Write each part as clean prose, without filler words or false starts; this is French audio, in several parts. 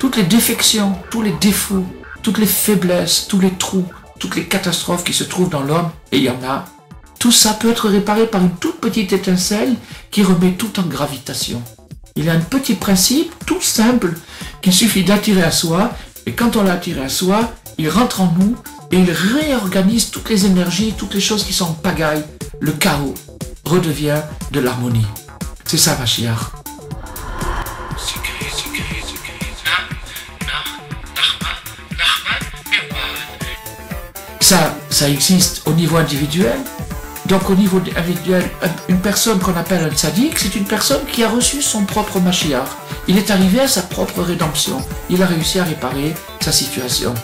toutes les défections, tous les défauts, toutes les faiblesses, tous les trous, toutes les catastrophes qui se trouvent dans l'homme, et il y en a, tout ça peut être réparé par une toute petite étincelle qui remet tout en gravitation. Il y a un petit principe tout simple qu'il suffit d'attirer à soi, et quand on l'a attiré à soi, il rentre en nous et il réorganise toutes les énergies, toutes les choses qui sont en pagaille. Le chaos redevient de l'harmonie. C'est ça, Mashiach. Ça existe au niveau individuel. Donc au niveau individuel, une personne qu'on appelle un tzaddik, c'est une personne qui a reçu son propre Mashiach. Il est arrivé à sa propre rédemption. Il a réussi à réparer sa situation.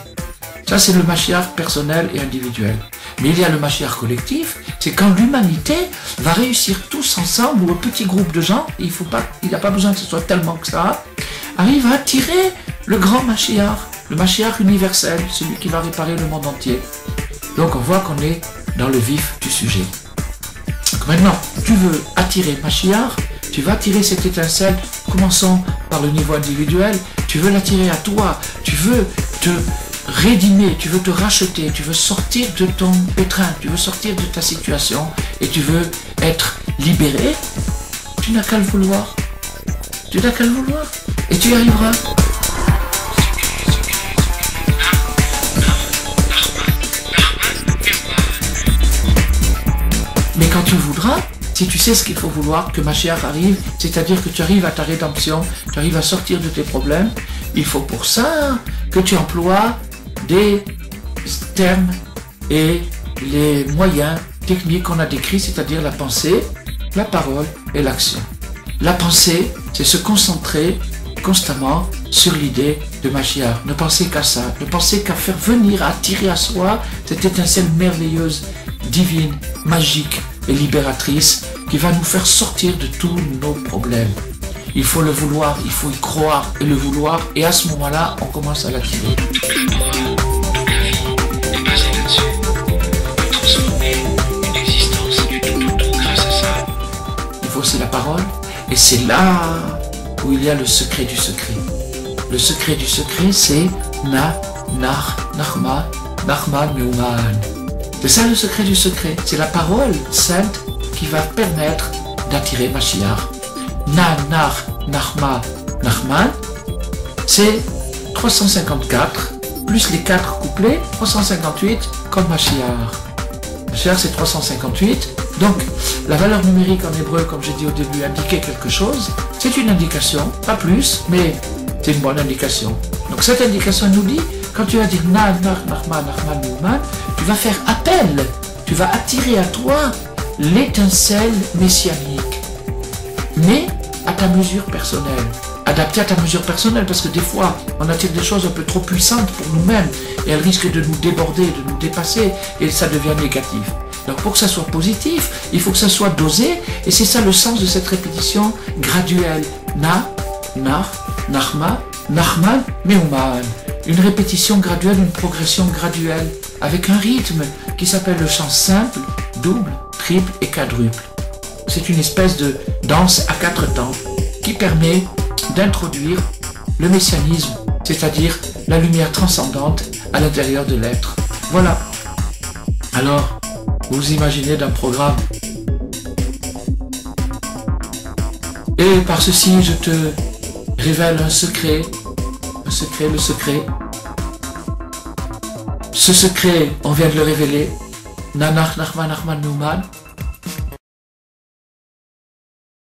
Ça, c'est le Mashiach personnel et individuel. Mais il y a le Mashiach collectif, c'est quand l'humanité va réussir tous ensemble, ou un petit groupe de gens, il n'y a pas besoin que ce soit tellement que ça, arrive à attirer le grand Mashiach, le Mashiach universel, celui qui va réparer le monde entier. Donc on voit qu'on est dans le vif du sujet. Maintenant, tu veux attirer Mashiach, tu vas attirer cette étincelle, commençons par le niveau individuel, tu veux l'attirer à toi, tu veux te rédimer, tu veux te racheter, tu veux sortir de ton pétrin, tu veux sortir de ta situation et tu veux être libéré, tu n'as qu'à le vouloir. Tu n'as qu'à le vouloir et tu y arriveras. Mais quand tu voudras, si tu sais ce qu'il faut vouloir, que Mashiach arrive, c'est-à-dire que tu arrives à ta rédemption, tu arrives à sortir de tes problèmes, il faut pour ça que tu emploies des termes et les moyens techniques qu'on a décrits, c'est-à-dire la pensée, la parole et l'action. La pensée, c'est se concentrer constamment sur l'idée de Mashiach. Ne penser qu'à ça, ne penser qu'à faire venir, à attirer à soi cette étincelle merveilleuse, divine, magique et libératrice qui va nous faire sortir de tous nos problèmes. Il faut le vouloir, il faut y croire et le vouloir, et à ce moment-là, on commence à l'attirer. Il faut aussi la parole, et c'est là où il y a le secret du secret. Le secret du secret, c'est Nachma, Meuman. C'est ça le secret du secret. C'est la parole sainte qui va permettre d'attirer Mashiach. Nachma, Nachman, c'est 354, plus les 4 couplets, 358 comme Mashiach. Mashiach c'est 358, donc la valeur numérique en hébreu, comme j'ai dit au début, indiquait quelque chose. C'est une indication, pas plus, mais c'est une bonne indication. Donc cette indication nous dit, quand tu vas dire Nachman, Meuman, tu vas faire appel, tu vas attirer à toi l'étincelle messianique, mais à ta mesure personnelle, adaptée à ta mesure personnelle, parce que des fois, on attire des choses un peu trop puissantes pour nous-mêmes, et elles risquent de nous déborder, de nous dépasser, et ça devient négatif. Donc pour que ça soit positif, il faut que ça soit dosé, et c'est ça le sens de cette répétition graduelle. Nachman, Meuman. Une répétition graduelle, une progression graduelle, avec un rythme qui s'appelle le chant simple, double, triple et quadruple. C'est une espèce de danse à 4 temps qui permet d'introduire le messianisme, c'est-à-dire la lumière transcendante à l'intérieur de l'être. Voilà. Alors, vous imaginez d'un programme. Et par ceci, je te révèle un secret, le secret. Ce secret, on vient de le révéler. Nachman, Meuman.